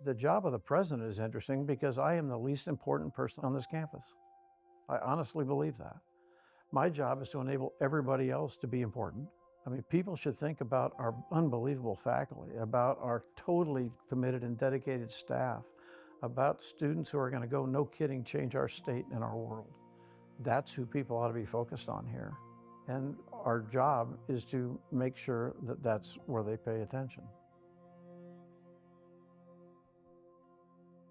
The job of the president is interesting because I am the least important person on this campus. I honestly believe that. My job is to enable everybody else to be important. I mean, people should think about our unbelievable faculty, about our totally committed and dedicated staff, about students who are going to go, no kidding, change our state and our world. That's who people ought to be focused on here. And our job is to make sure that that's where they pay attention.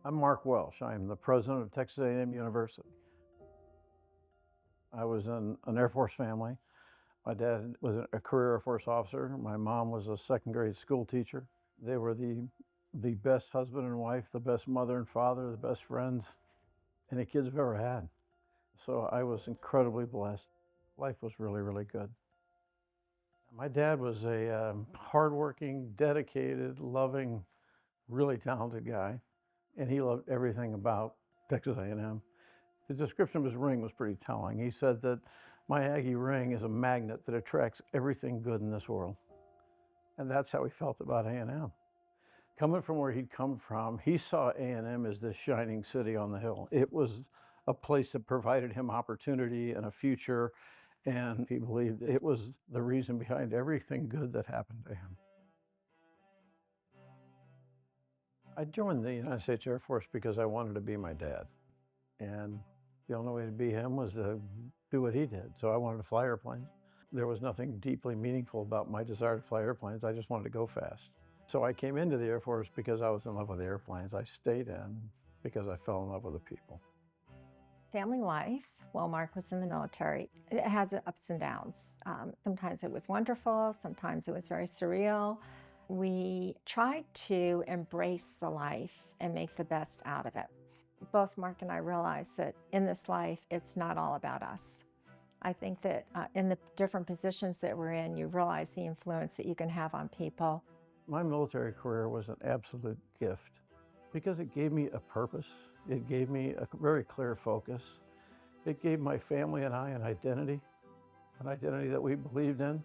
I'm Mark Welsh. I am the president of Texas A&M University. I was in an Air Force family. My dad was a career Air Force officer. My mom was a second grade school teacher. They were the best husband and wife, the best mother and father, the best friends any kids have ever had. So I was incredibly blessed. Life was really, really good. My dad was a hardworking, dedicated, loving, really talented guy, and he loved everything about Texas A&M. His description of his ring was pretty telling. He said that my Aggie ring is a magnet that attracts everything good in this world. And that's how he felt about A&M. Coming from where he'd come from, he saw A&M as this shining city on the hill. It was a place that provided him opportunity and a future, and he believed it was the reason behind everything good that happened to him. I joined the United States Air Force because I wanted to be my dad. And the only way to be him was to do what he did. So I wanted to fly airplanes. There was nothing deeply meaningful about my desire to fly airplanes. I just wanted to go fast. So I came into the Air Force because I was in love with the airplanes. I stayed in because I fell in love with the people. Family life, while Mark was in the military, it has ups and downs. Sometimes it was wonderful, sometimes it was very surreal. We tried to embrace the life and make the best out of it. Both Mark and I realized that in this life, it's not all about us. I think that in the different positions that we're in, you realize the influence that you can have on people. My military career was an absolute gift because it gave me a purpose. It gave me a very clear focus. It gave my family and I an identity that we believed in.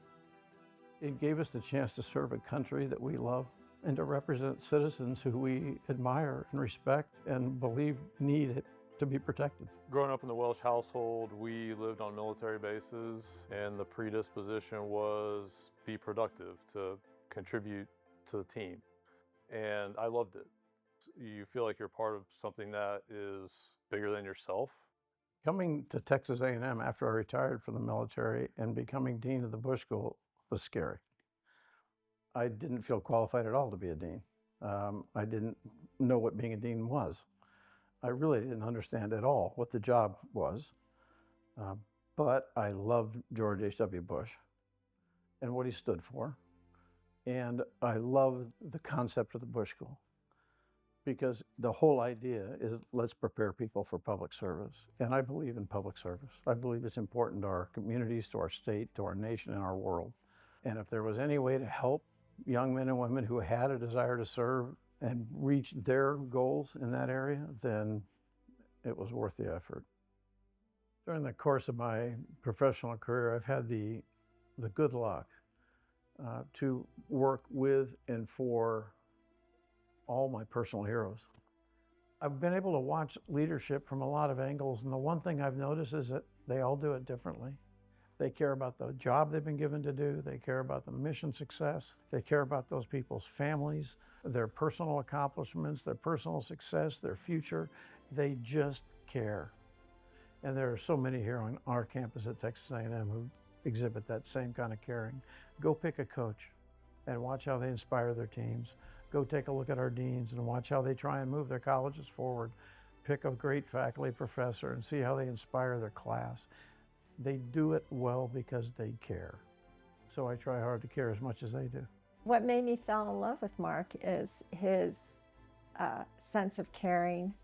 It gave us the chance to serve a country that we love and to represent citizens who we admire and respect and believe need it to be protected. Growing up in the Welsh household, we lived on military bases, and the predisposition was be productive, to contribute to the team. And I loved it. You feel like you're part of something that is bigger than yourself. Coming to Texas A&M after I retired from the military and becoming dean of the Bush School was scary. I didn't feel qualified at all to be a dean. I didn't know what being a dean was. I really didn't understand at all what the job was. But I loved George H.W. Bush and what he stood for. And I loved the concept of the Bush School because the whole idea is let's prepare people for public service. And I believe in public service. I believe it's important to our communities, to our state, to our nation, and our world. And if there was any way to help young men and women who had a desire to serve and reach their goals in that area, then it was worth the effort. During the course of my professional career, I've had the good luck to work with and for all my personal heroes. I've been able to watch leadership from a lot of angles, and the one thing I've noticed is that they all do it differently. They care about the job they've been given to do. They care about the mission success. They care about those people's families, their personal accomplishments, their personal success, their future. They just care. And there are so many here on our campus at Texas A&M who exhibit that same kind of caring. Go pick a coach and watch how they inspire their teams. Go take a look at our deans and watch how they try and move their colleges forward. Pick a great faculty professor and see how they inspire their class. They do it well because they care. So I try hard to care as much as they do. What made me fall in love with Mark is his sense of caring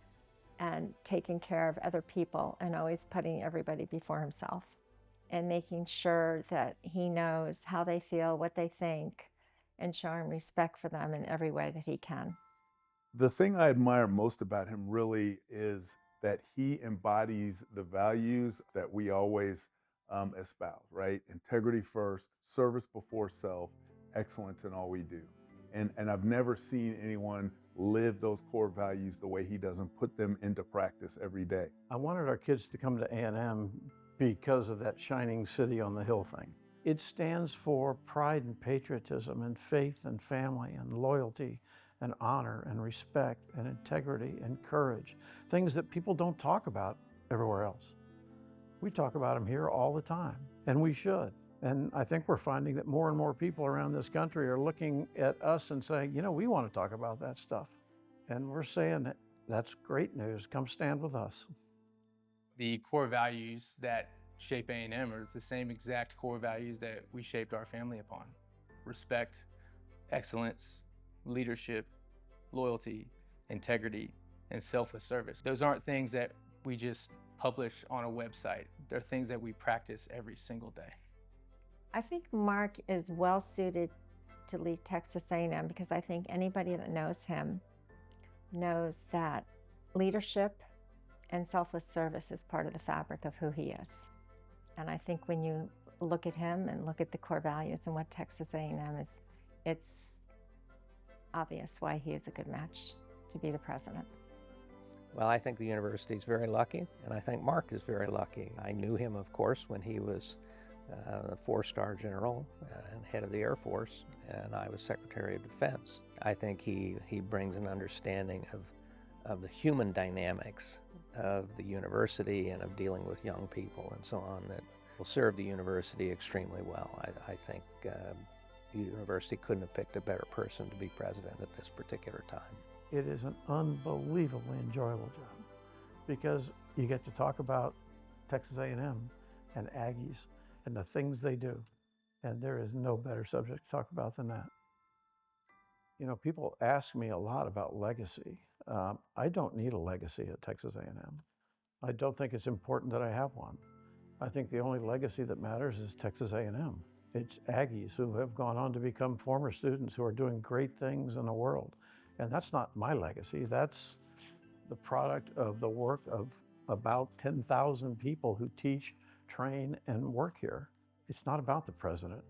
and taking care of other people and always putting everybody before himself and making sure that he knows how they feel, what they think, and showing respect for them in every way that he can. The thing I admire most about him really is that he embodies the values that we always espouse, right? Integrity first, service before self, excellence in all we do. And I've never seen anyone live those core values the way he does and put them into practice every day. I wanted our kids to come to A&M because of that shining city on the hill thing. It stands for pride and patriotism and faith and family and loyalty and honor and respect and integrity and courage, things that people don't talk about everywhere else. We talk about them here all the time, and we should. And I think we're finding that more and more people around this country are looking at us and saying, you know, we want to talk about that stuff. And we're saying that that's great news. Come stand with us. The core values that shape A&M are the same exact core values that we shaped our family upon. Respect, excellence, leadership, loyalty, integrity, and selfless service. Those aren't things that we just publish on a website. They're things that we practice every single day. I think Mark is well suited to lead Texas A&M because I think anybody that knows him knows that leadership and selfless service is part of the fabric of who he is. And I think when you look at him and look at the core values and what Texas A&M is, it's obvious why he is a good match to be the president. Well, I think the university is very lucky, and I think Mark is very lucky. I knew him, of course, when he was a four-star general and head of the Air Force, and I was Secretary of Defense. I think he brings an understanding of the human dynamics of the university and of dealing with young people and so on that will serve the university extremely well. I think the university couldn't have picked a better person to be president at this particular time. It is an unbelievably enjoyable job because you get to talk about Texas A&M and Aggies and the things they do. And there is no better subject to talk about than that. You know, people ask me a lot about legacy. I don't need a legacy at Texas A&M. I don't think it's important that I have one. I think the only legacy that matters is Texas A&M. It's Aggies who have gone on to become former students who are doing great things in the world. And that's not my legacy. That's the product of the work of about 10,000 people who teach, train, and work here. It's not about the president.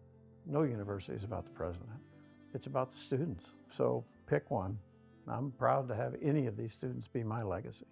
No university is about the president. It's about the students. So pick one. I'm proud to have any of these students be my legacy.